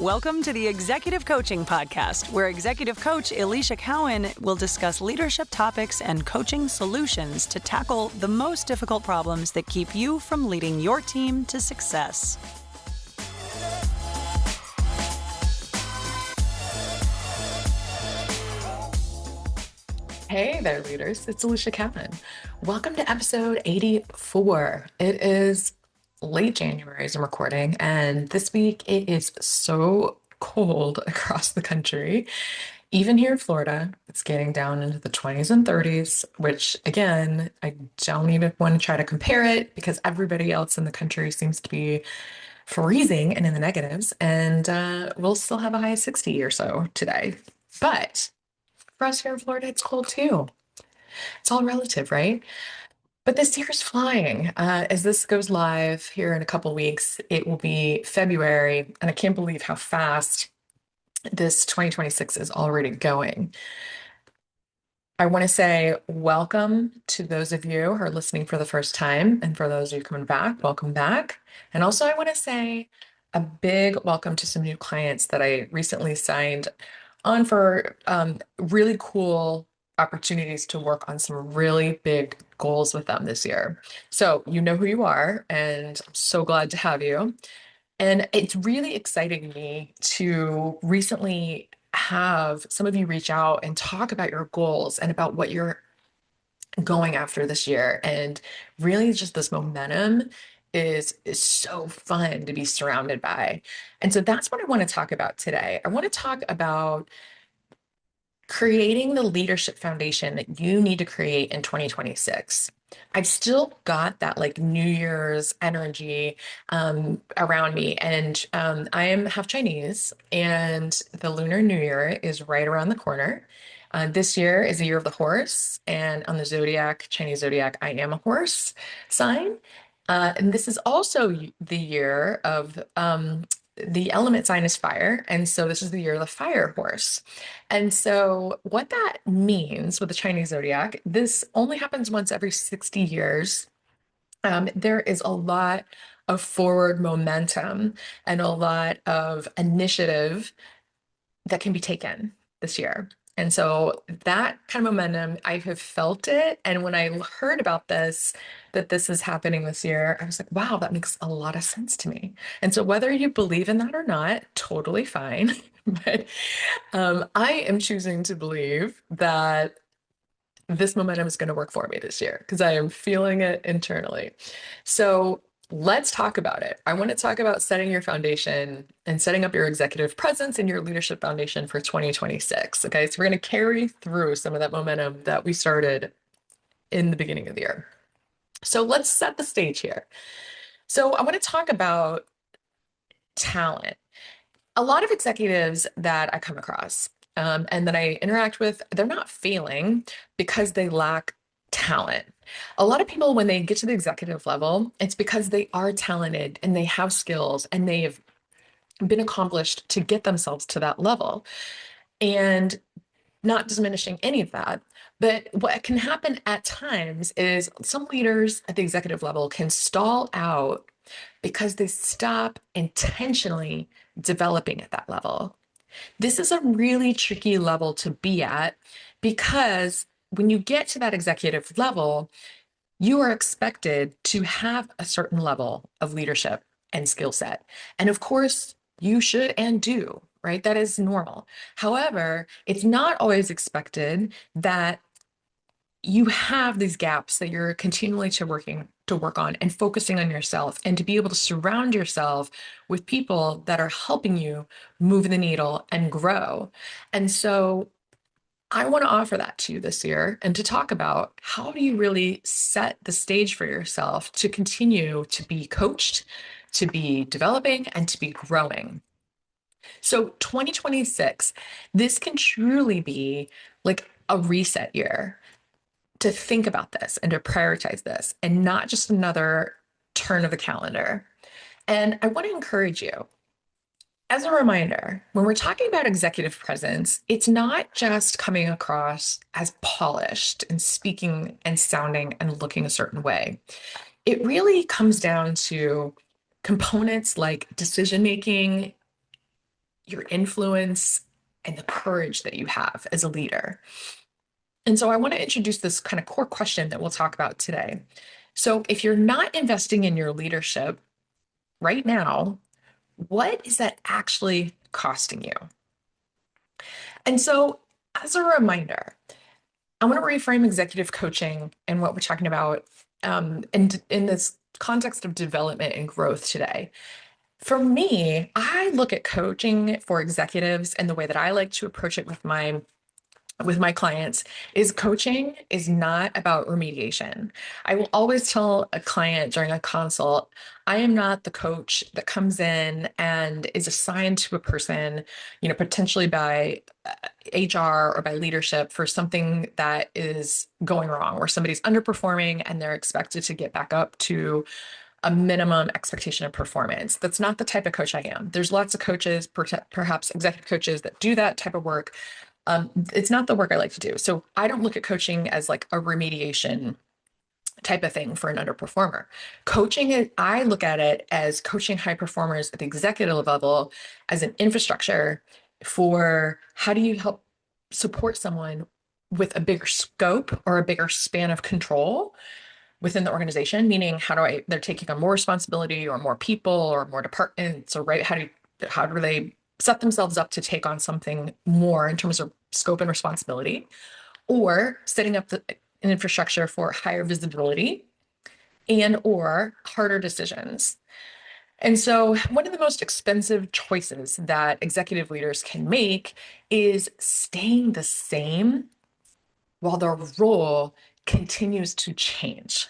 Welcome to the Executive Coaching Podcast, where executive coach Alicia Cowan will discuss leadership topics and coaching solutions to tackle the most difficult problems that keep you from leading your team to success. Hey there, leaders. It's Alicia Cowan. Welcome to episode 84. It is late January as I'm recording, and this week it is so cold across the country. Even here in Florida, it's getting down into the 20s and 30s, which again, I don't even want to try to compare it because everybody else in the country seems to be freezing and in the negatives, and we'll still have a high of 60 or so today. But for us here in Florida, it's cold too. It's all relative, right? But this year's flying. As this goes live here in a couple weeks, it will be February, and I can't believe how fast this 2026 is already going. I want to say welcome to those of you who are listening for the first time, and for those of you coming back, welcome back. And also, I want to say a big welcome to some new clients that I recently signed on for really cool opportunities to work on some really big goals with them this year. So you know who you are, and I'm so glad to have you. And it's really exciting me to recently have some of you reach out and talk about your goals and about what you're going after this year. And really just this momentum is so fun to be surrounded by. And so that's what I want to talk about today. I want to talk about creating the leadership foundation that you need to create in 2026. I've still got that like New Year's energy around me, and I am half Chinese, and the Lunar New Year is right around the corner. This year is the year of the horse, and on the zodiac, Chinese zodiac, I am a horse sign. And this is also the year of the element sign is fire. And so this is the year of the fire horse. And so what that means with the Chinese zodiac, this only happens once every 60 years. There is a lot of forward momentum and a lot of initiative that can be taken this year. And so that kind of momentum, I have felt it. And when I heard about this, that this is happening this year, I was like, wow, that makes a lot of sense to me. And so whether you believe in that or not, totally fine. But I am choosing to believe that this momentum is going to work for me this year because I am feeling it internally. So let's talk about it. I want to talk about setting your foundation and setting up your executive presence and your leadership foundation for 2026. Okay, so we're going to carry through some of that momentum that we started in the beginning of the year. So let's set the stage here. So I want to talk about talent. A lot of executives that I come across and that I interact with, they're not failing because they lack talent. A lot of people, when they get to the executive level, it's because they are talented and they have skills and they have been accomplished to get themselves to that level. And not diminishing any of that. But what can happen at times is some leaders at the executive level can stall out because they stop intentionally developing at that level. This is a really tricky level to be at because when you get to that executive level, you are expected to have a certain level of leadership and skill set. And of course, you should and do, right? That is normal. However, it's not always expected that you have these gaps that you're continually to work on and focusing on yourself, and to be able to surround yourself with people that are helping you move the needle and grow. And so I want to offer that to you this year and to talk about how do you really set the stage for yourself to continue to be coached, to be developing, and to be growing. So 2026, this can truly be like a reset year to think about this and to prioritize this and not just another turn of the calendar. And I want to encourage you. As a reminder, when we're talking about executive presence, it's not just coming across as polished and speaking and sounding and looking a certain way. It really comes down to components like decision making, your influence and the courage that you have as a leader. And so I want to introduce this kind of core question that we'll talk about today. So if you're not investing in your leadership right now, what is that actually costing you? And so, as a reminder, I want to reframe executive coaching and what we're talking about in this context of development and growth today. For me, I look at coaching for executives and the way that I like to approach it with my clients is coaching is not about remediation. I will always tell a client during a consult, I am not the coach that comes in and is assigned to a person, potentially by HR or by leadership for something that is going wrong, where somebody's underperforming and they're expected to get back up to a minimum expectation of performance. That's not the type of coach I am. There's lots of coaches, perhaps executive coaches that do that type of work. It's not the work I like to do. So I don't look at coaching as like a remediation type of thing for an underperformer. I look at it as coaching high performers at the executive level as an infrastructure for how do you help support someone with a bigger scope or a bigger span of control within the organization, meaning they're taking on more responsibility or more people or more departments, or right, how do they set themselves up to take on something more in terms of scope and responsibility, or setting up an infrastructure for higher visibility and or harder decisions. And so one of the most expensive choices that executive leaders can make is staying the same while their role continues to change.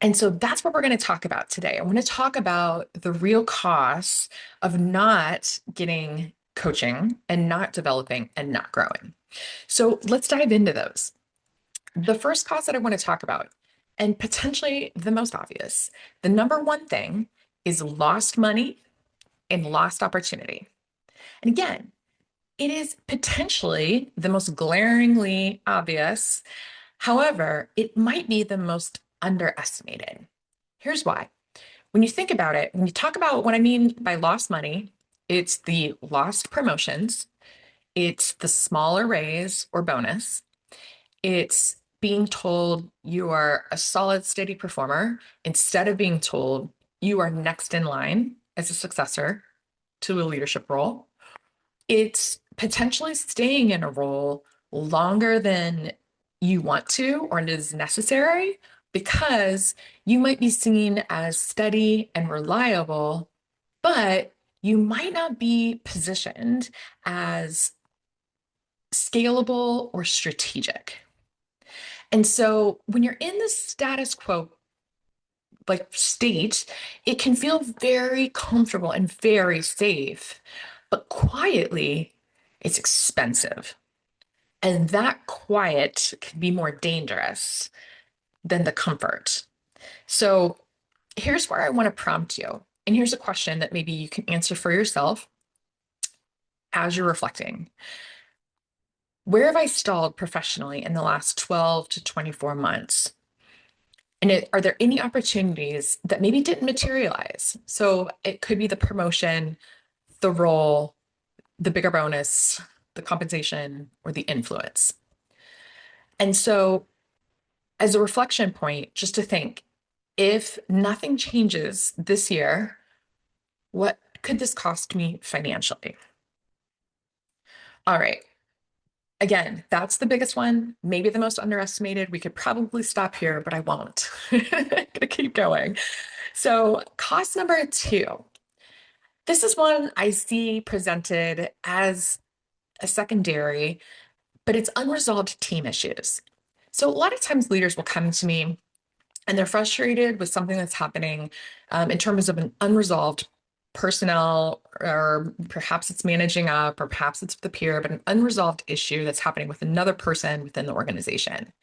And so that's what we're going to talk about today. I want to talk about the real costs of not getting coaching and not developing and not growing. So let's dive into those. The first cost that I want to talk about, and potentially the most obvious, the number one thing is lost money and lost opportunity. And again, it is potentially the most glaringly obvious. However, it might be the most underestimated. Here's why. When you think about it, when you talk about what I mean by lost money, it's the lost promotions, it's the smaller raise or bonus, it's being told you are a solid, steady performer instead of being told you are next in line as a successor to a leadership role. It's potentially staying in a role longer than you want to or is necessary because you might be seen as steady and reliable, but you might not be positioned as scalable or strategic. And so when you're in the status quo like state, it can feel very comfortable and very safe, but quietly, it's expensive. And that quiet can be more dangerous than the comfort. So here's where I want to prompt you. And here's a question that maybe you can answer for yourself as you're reflecting. Where have I stalled professionally in the last 12 to 24 months? And are there any opportunities that maybe didn't materialize? So it could be the promotion, the role, the bigger bonus, the compensation, or the influence. And so, as a reflection point, just to think, if nothing changes this year, what could this cost me financially? All right. Again, that's the biggest one, maybe the most underestimated. We could probably stop here, but I won't. I'm gonna keep going. So, cost number two. This is one I see presented as a secondary, but it's unresolved team issues. So, a lot of times leaders will come to me and they're frustrated with something that's happening in terms of an unresolved personnel, or perhaps it's managing up, or perhaps it's the peer, but an unresolved issue that's happening with another person within the organization.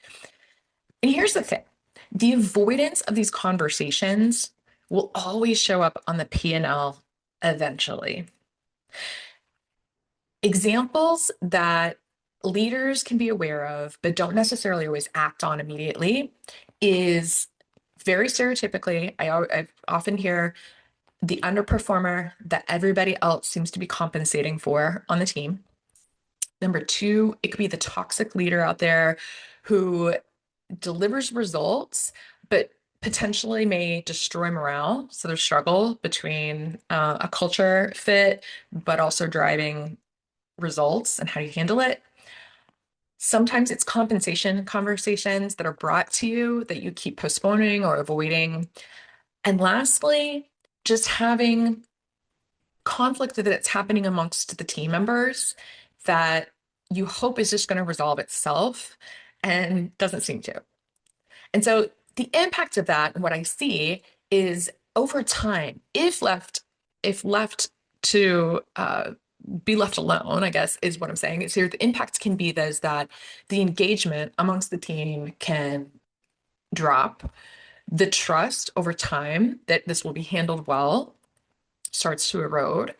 And here's the thing, the avoidance of these conversations will always show up on the P&L eventually. Examples that leaders can be aware of, but don't necessarily always act on immediately is very stereotypically, I often hear the underperformer that everybody else seems to be compensating for on the team. Number two, it could be the toxic leader out there who delivers results, but potentially may destroy morale. So there's struggle between a culture fit, but also driving results and how you handle it. Sometimes it's compensation conversations that are brought to you that you keep postponing or avoiding. And lastly, just having conflict that's happening amongst the team members that you hope is just going to resolve itself and doesn't seem to. And so the impact of that, and what I see is over time, if left to be left alone, I guess is what I'm saying. Is here the impact can be that the engagement amongst the team can drop. The trust over time that this will be handled well starts to erode.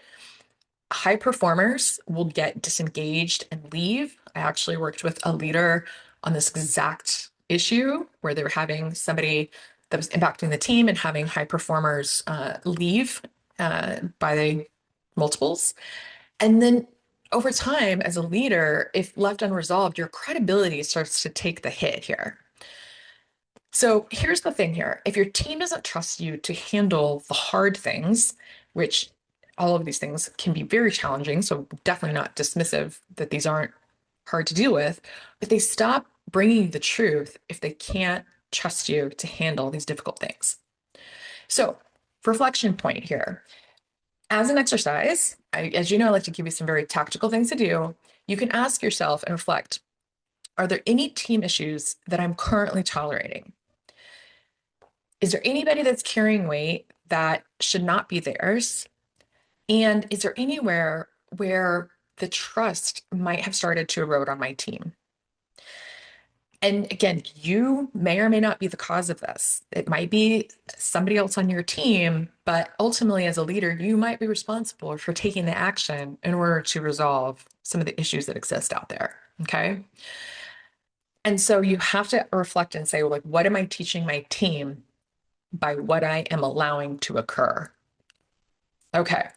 High performers will get disengaged and leave. I actually worked with a leader on this exact issue where they were having somebody that was impacting the team and having high performers leave by the multiples. And then over time, as a leader, if left unresolved, your credibility starts to take the hit here. So here's the thing here. If your team doesn't trust you to handle the hard things, which all of these things can be very challenging, so definitely not dismissive that these aren't hard to deal with, but they stop bringing you the truth if they can't trust you to handle these difficult things. So, reflection point here. As an exercise, as you know, I like to give you some very tactical things to do. You can ask yourself and reflect, are there any team issues that I'm currently tolerating? Is there anybody that's carrying weight that should not be theirs? And is there anywhere where the trust might have started to erode on my team? And again, you may or may not be the cause of this. It might be somebody else on your team, but ultimately, as a leader, you might be responsible for taking the action in order to resolve some of the issues that exist out there. Okay. And so you have to reflect and say, well, like, what am I teaching my team by what I am allowing to occur? Okay.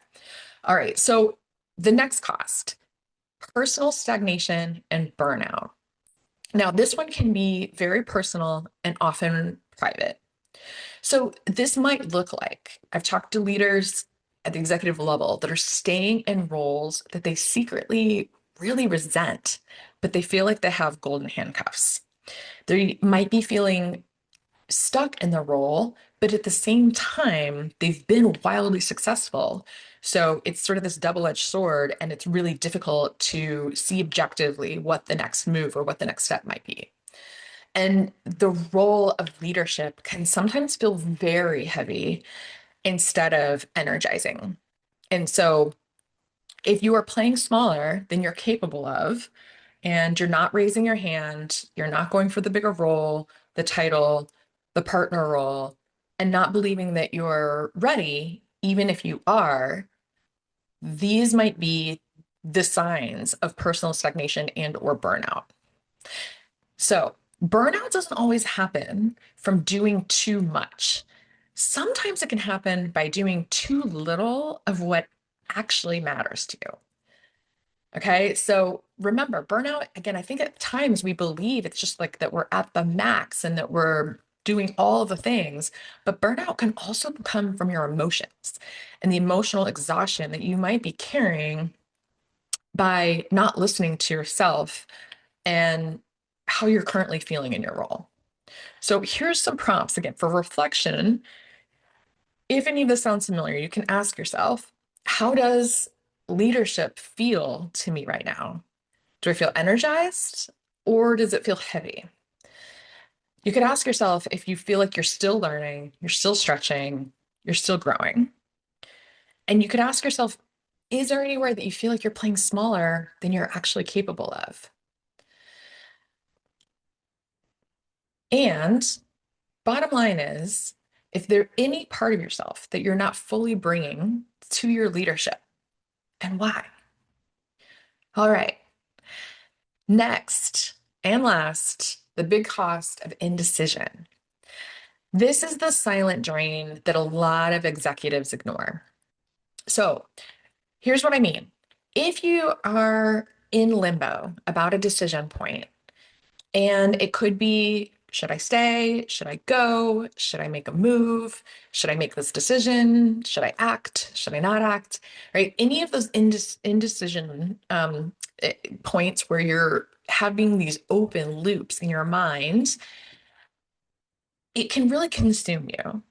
All right. So the next cost, personal stagnation and burnout. Now, this one can be very personal and often private. So this might look like I've talked to leaders at the executive level that are staying in roles that they secretly really resent, but they feel like they have golden handcuffs. They might be feeling stuck in the role, but at the same time, they've been wildly successful. So it's sort of this double-edged sword, and it's really difficult to see objectively what the next move or what the next step might be. And the role of leadership can sometimes feel very heavy instead of energizing. And so if you are playing smaller than you're capable of, and you're not raising your hand, you're not going for the bigger role, the title, the partner role, and not believing that you're ready, even if you are, these might be the signs of personal stagnation and or burnout. So, burnout doesn't always happen from doing too much. Sometimes it can happen by doing too little of what actually matters to you. Okay. So remember, burnout, again, I think at times we believe it's just like that we're at the max and that we're doing all the things, but burnout can also come from your emotions and the emotional exhaustion that you might be carrying by not listening to yourself and how you're currently feeling in your role. So here's some prompts again for reflection. If any of this sounds familiar, you can ask yourself, how does leadership feel to me right now? Do I feel energized or does it feel heavy? You could ask yourself if you feel like you're still learning, you're still stretching, you're still growing. And you could ask yourself, is there anywhere that you feel like you're playing smaller than you're actually capable of? And bottom line is, if there's any part of yourself that you're not fully bringing to your leadership, and why? All right. Next and last, the big cost of indecision. This is the silent drain that a lot of executives ignore. So here's what I mean. If you are in limbo about a decision point, and it could be, should I stay? Should I go? Should I make a move? Should I make this decision? Should I act? Should I not act? Right? Any of those indecision points where you're having these open loops in your mind, it can really consume you.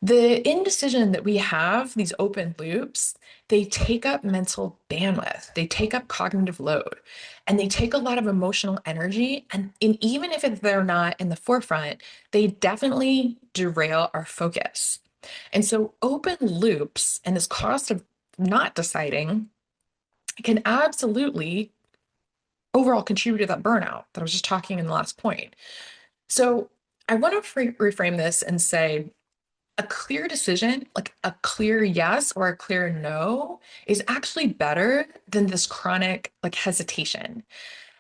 The indecision that we have, these open loops, they take up mental bandwidth, they take up cognitive load, and they take a lot of emotional energy. And even if they're not in the forefront, they definitely derail our focus. And so, open loops and this cost of not deciding can absolutely overall contribute to that burnout that I was just talking in the last point. So, I want to reframe this and say, a clear decision, like a clear yes or a clear no, is actually better than this chronic like hesitation.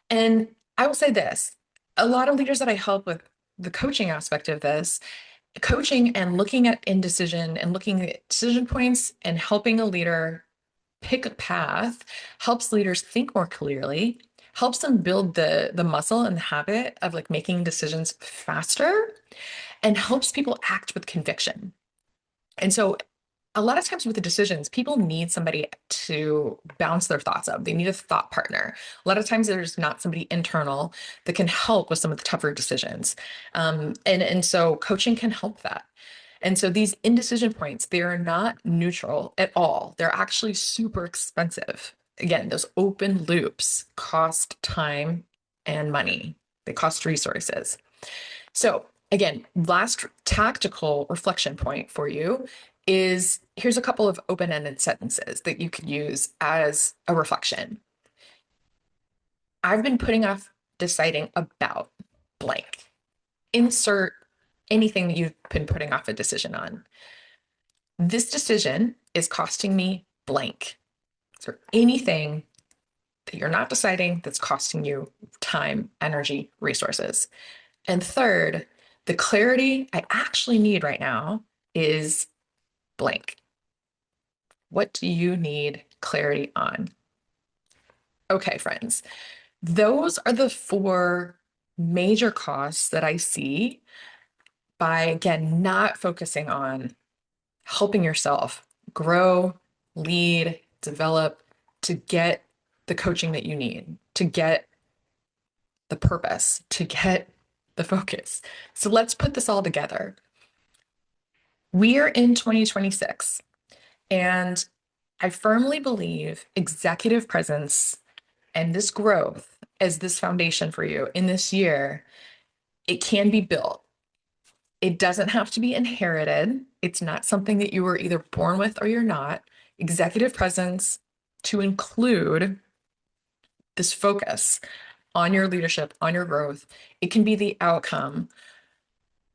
And I will say this, a lot of leaders that I help with the coaching aspect of this, coaching and looking at indecision and looking at decision points and helping a leader pick a path helps leaders think more clearly, helps them build the muscle and the habit of like making decisions faster, and helps people act with conviction. And so a lot of times with the decisions, people need somebody to bounce their thoughts up. They need a thought partner. A lot of times there's not somebody internal that can help with some of the tougher decisions. And so coaching can help that. And so these indecision points, they are not neutral at all. They're actually super expensive. Again, those open loops cost time and money. They cost resources. So again, last tactical reflection point for you is here's a couple of open-ended sentences that you could use as a reflection. I've been putting off deciding about blank. Insert anything that you've been putting off a decision on. This decision is costing me blank. Is there anything that you're not deciding that's costing you time, energy, resources? And third, the clarity I actually need right now is blank. What do you need clarity on? Okay, friends, those are the four major costs that I see by, again, not focusing on helping yourself grow, lead, develop to get the coaching that you need, to get the purpose, to get the focus. So let's put this all together. We are in 2026, and I firmly believe executive presence and this growth as this foundation for you in this year, it can be built. It doesn't have to be inherited. It's not something that you were either born with or you're not. Executive presence to include this focus on your leadership, on your growth, it can be the outcome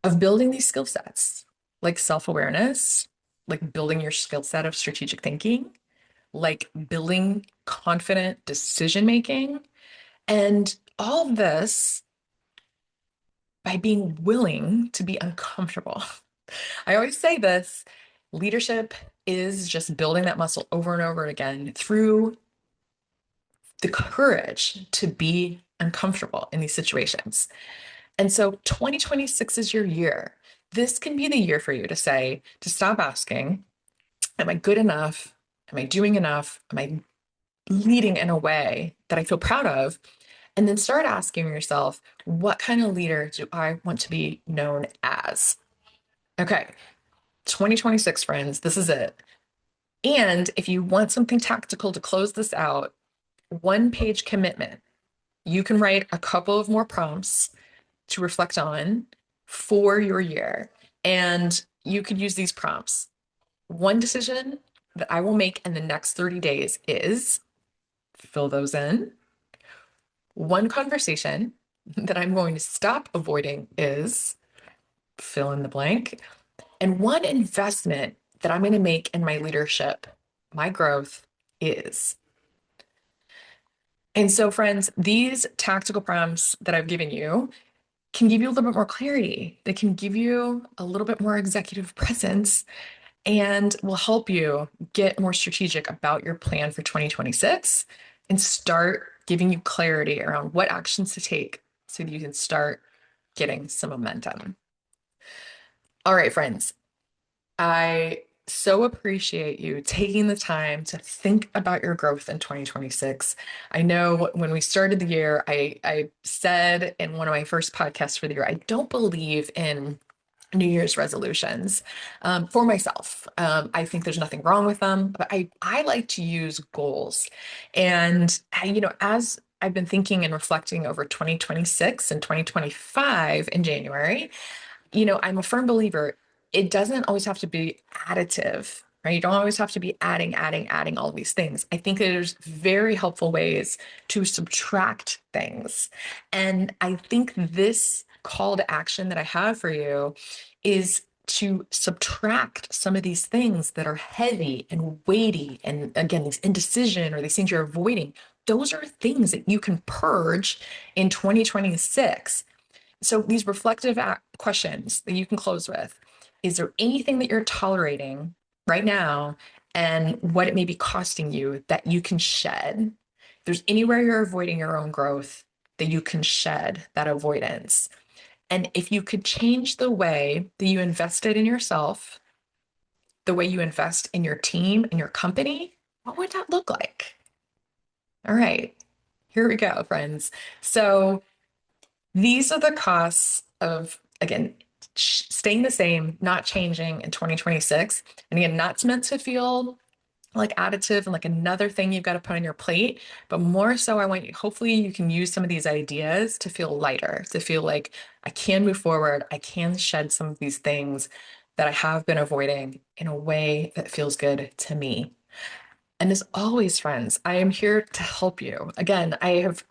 of building these skill sets like self-awareness, like building your skill set of strategic thinking, like building confident decision making, and all of this by being willing to be uncomfortable. I always say this, leadership is just building that muscle over and over again through the courage to be uncomfortable in these situations. And so 2026 is your year. This can be the year for you to say, to stop asking, am I good enough? Am I doing enough? Am I leading in a way that I feel proud of? And then start asking yourself, what kind of leader do I want to be known as? Okay, 2026, friends, this is it. And if you want something tactical to close this out, one-page commitment. You can write a couple of more prompts to reflect on for your year. And you could use these prompts. One decision that I will make in the next 30 days is fill those in. One conversation that I'm going to stop avoiding is fill in the blank. And one investment that I'm going to make in my leadership, my growth is. And so, friends, these tactical prompts that I've given you, can give you a little bit more clarity. They can give you a little bit more executive presence and will help you get more strategic about your plan for 2026 and start giving you clarity around what actions to take so that you can start getting some momentum. All right, friends, I so appreciate you taking the time to think about your growth in 2026. I know when we started the year, I said in one of my first podcasts for the year, I don't believe in New Year's resolutions for myself. I think there's nothing wrong with them, but I like to use goals. And as I've been thinking and reflecting over 2026 and 2025 in January, I'm a firm believer it doesn't always have to be additive, right? You don't always have to be adding all these things. I think there's very helpful ways to subtract things. And I think this call to action that I have for you is to subtract some of these things that are heavy and weighty. And again, this indecision or these things you're avoiding, those are things that you can purge in 2026. So these reflective questions that you can close with, is there anything that you're tolerating right now and what it may be costing you that you can shed? If there's anywhere you're avoiding your own growth that you can shed that avoidance. And if you could change the way that you invested in yourself, the way you invest in your team and your company, what would that look like? All right, here we go, friends. So these are the costs of, again, staying the same, not changing in 2026. And again, not meant to feel like additive and like another thing you've got to put on your plate, but more so I want you, hopefully you can use some of these ideas to feel lighter, to feel like I can move forward. I can shed some of these things that I have been avoiding in a way that feels good to me. And as always, friends, I am here to help you. Again, I have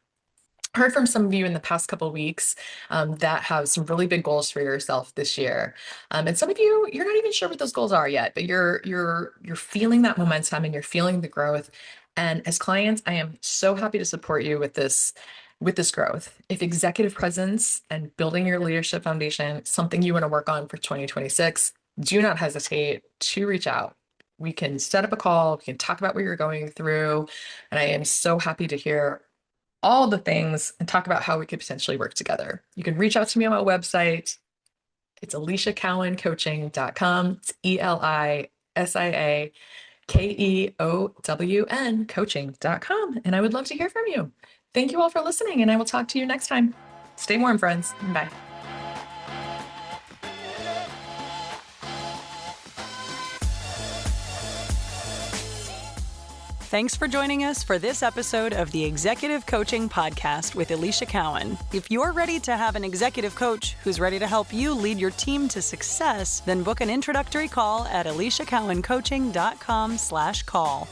heard from some of you in the past couple of weeks that have some really big goals for yourself this year, and some of you you're not even sure what those goals are yet, but you're feeling that momentum and you're feeling the growth. And as clients, I am so happy to support you with this growth. If executive presence and building your leadership foundation is something you want to work on for 2026, do not hesitate to reach out. We can set up a call. We can talk about what you're going through, and I am so happy to hear all the things and talk about how we could potentially work together. You can reach out to me on my website. It's EliciaCowanCoaching.com. It's ElisiaKeown coaching.com. And I would love to hear from you. Thank you all for listening, and I will talk to you next time. Stay warm, friends. Bye. Thanks for joining us for this episode of the Executive Coaching Podcast with Alicia Cowan. If you're ready to have an executive coach who's ready to help you lead your team to success, then book an introductory call at EliciaCowanCoaching.com/call.